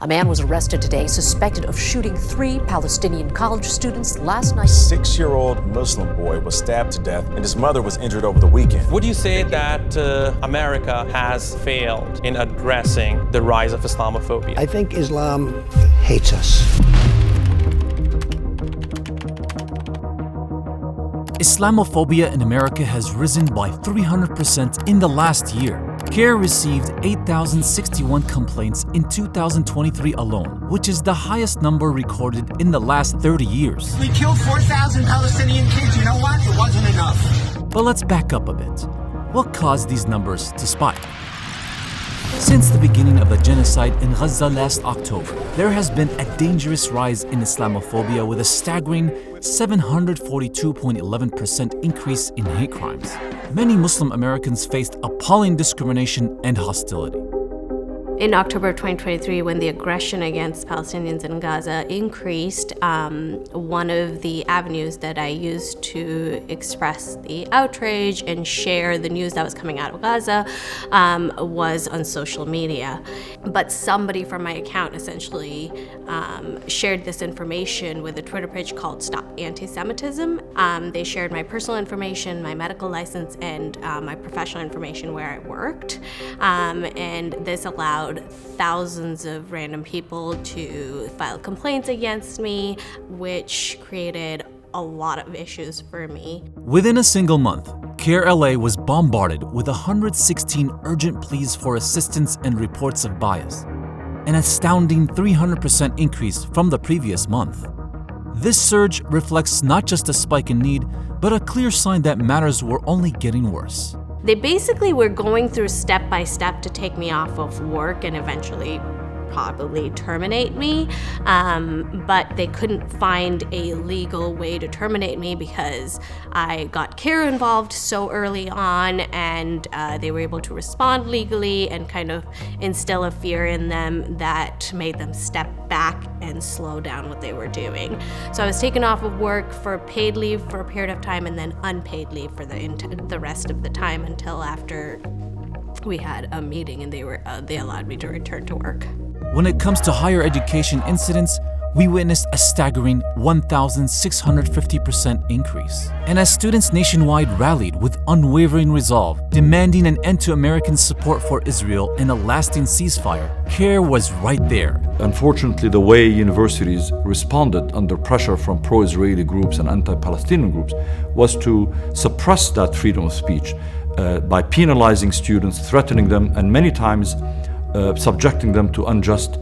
A man was arrested today suspected of shooting 3 Palestinian college students last night. 6-year-old Muslim boy was stabbed to death and his mother was injured over the weekend. Would you say that America has failed in addressing the rise of Islamophobia? I think Islam hates us. Islamophobia in America has risen by 300% in the last year. CAIR received 8,061 complaints in 2023 alone, which is the highest number recorded in the last 30 years. We killed 4,000 Palestinian kids. You know what? It wasn't enough. But let's back up a bit. What caused these numbers to spike? Since the beginning of the genocide in Gaza last October, there has been a dangerous rise in Islamophobia with a staggering 742.11% increase in hate crimes. Many Muslim Americans faced appalling discrimination and hostility. In October of 2023, when the aggression against Palestinians in Gaza increased, one of the avenues that I used to express the outrage and share the news that was coming out of Gaza was on social media. But somebody from my account essentially shared this information with a Twitter page called Stop Anti-Semitism. They shared my personal information, my medical license, and my professional information where I worked. And this allowed thousands of random people to file complaints against me, which created a lot of issues for me. Within a single month, CAIR-LA was bombarded with 116 urgent pleas for assistance and reports of bias, an astounding 300% increase from the previous month. This surge reflects not just a spike in need, but a clear sign that matters were only getting worse. They basically were going through step by step to take me off of work and eventually probably terminate me, but they couldn't find a legal way to terminate me because I got CAIR involved so early on, and they were able to respond legally and kind of instill a fear in them that made them step back and slow down what they were doing. So I was taken off of work for paid leave for a period of time and then unpaid leave for the rest of the time until after we had a meeting and they allowed me to return to work. When it comes to higher education incidents, we witnessed a staggering 1,650% increase. And as students nationwide rallied with unwavering resolve, demanding an end to American support for Israel and a lasting ceasefire, CAIR was right there. Unfortunately, the way universities responded under pressure from pro-Israeli groups and anti-Palestinian groups was to suppress that freedom of speech by penalizing students, threatening them, and many times subjecting them to unjust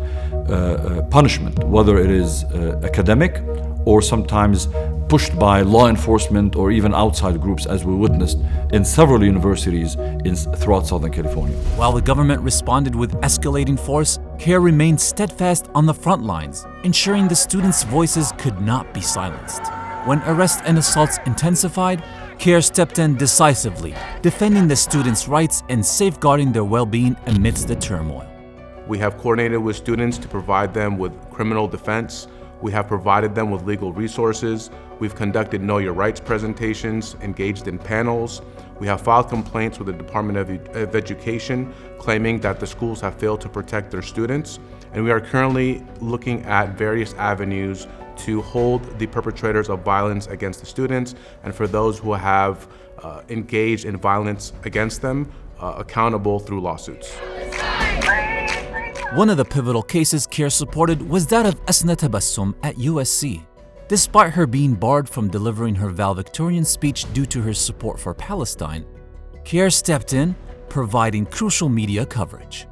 punishment, whether it is academic or sometimes pushed by law enforcement or even outside groups, as we witnessed in several universities throughout Southern California. While the government responded with escalating force, CAIR remained steadfast on the front lines, ensuring the students' voices could not be silenced. When arrests and assaults intensified, CAIR stepped in decisively, defending the students' rights and safeguarding their well-being amidst the turmoil. We have coordinated with students to provide them with criminal defense. We have provided them with legal resources. We've conducted Know Your Rights presentations, engaged in panels. We have filed complaints with the Department of Education claiming that the schools have failed to protect their students. And we are currently looking at various avenues to hold the perpetrators of violence against the students and for those who have engaged in violence against them accountable through lawsuits. One of the pivotal cases CAIR supported was that of Asna Tabassum at USC. Despite her being barred from delivering her valedictorian speech due to her support for Palestine, CAIR stepped in, providing crucial media coverage.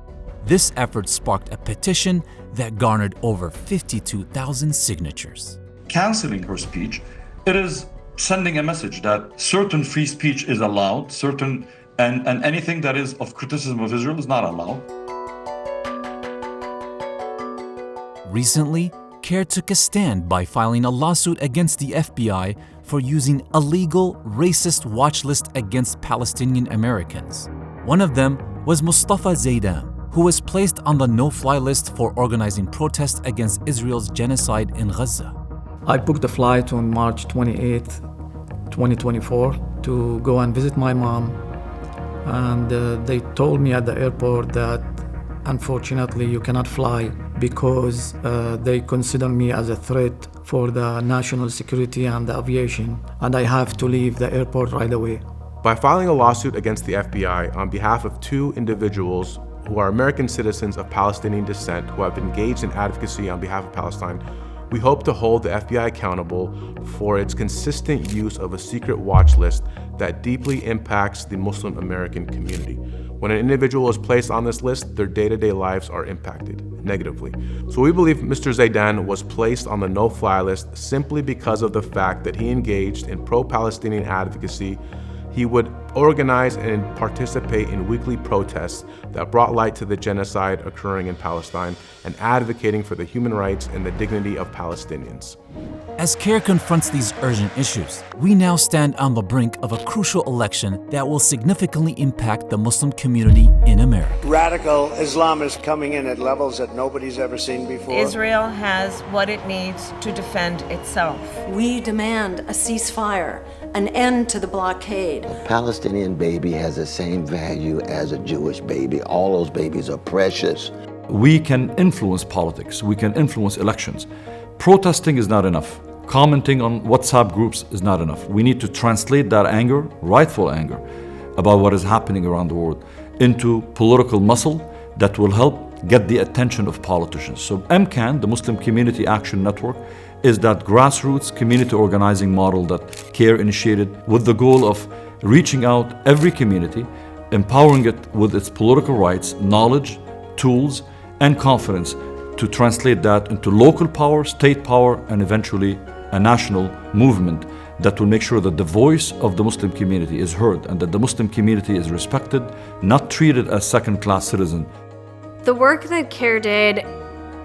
This effort sparked a petition that garnered over 52,000 signatures. Canceling her speech, it is sending a message that certain free speech is allowed, and anything that is of criticism of Israel is not allowed. Recently, CAIR took a stand by filing a lawsuit against the FBI for using a legal, racist watch list against Palestinian Americans. One of them was Mustafa Zaidan, who was placed on the no-fly list for organizing protests against Israel's genocide in Gaza. I booked a flight on March 28, 2024 to go and visit my mom, and they told me at the airport that unfortunately you cannot fly because they consider me as a threat for the national security and the aviation, and I have to leave the airport right away. By filing a lawsuit against the FBI on behalf of 2 individuals who are American citizens of Palestinian descent who have engaged in advocacy on behalf of Palestine, we hope to hold the FBI accountable for its consistent use of a secret watch list that deeply impacts the Muslim American community. When an individual is placed on this list, their day-to-day lives are impacted negatively. So we believe Mr. Zaidan was placed on the no-fly list simply because of the fact that he engaged in pro-Palestinian advocacy. He would organize and participate in weekly protests that brought light to the genocide occurring in Palestine and advocating for the human rights and the dignity of Palestinians. As CAIR confronts these urgent issues, we now stand on the brink of a crucial election that will significantly impact the Muslim community in America. Radical Islam is coming in at levels that nobody's ever seen before. Israel has what it needs to defend itself. We demand a ceasefire, an end to the blockade. A Palestinian baby has the same value as a Jewish baby. All those babies are precious. We can influence politics. We can influence elections. Protesting is not enough. Commenting on WhatsApp groups is not enough. We need to translate that anger, rightful anger, about what is happening around the world, into political muscle that will help get the attention of politicians. So MCAN, the Muslim Community Action Network, is that grassroots community organizing model that CAIR initiated with the goal of reaching out every community, empowering it with its political rights, knowledge, tools, and confidence to translate that into local power, state power, and eventually a national movement that will make sure that the voice of the Muslim community is heard and that the Muslim community is respected, not treated as second-class citizens. The work that CAIR did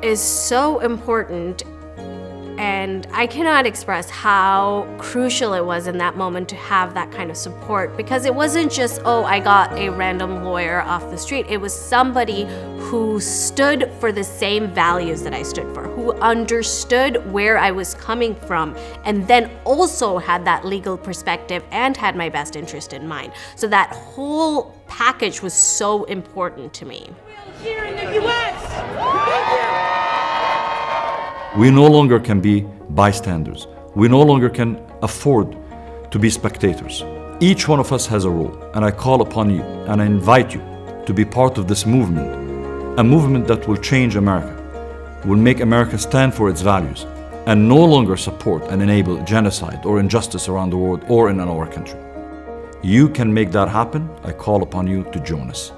is so important, and I cannot express how crucial it was in that moment to have that kind of support, because it wasn't just, oh, I got a random lawyer off the street. It was somebody who stood for the same values that I stood for, who understood where I was coming from, and then also had that legal perspective and had my best interest in mind. So that whole package was so important to me. Here in the U.S. We no longer can be bystanders. We no longer can afford to be spectators. Each one of us has a role, and I call upon you and I invite you to be part of this movement, a movement that will change America, will make America stand for its values, and no longer support and enable genocide or injustice around the world or in our country. You can make that happen. I call upon you to join us.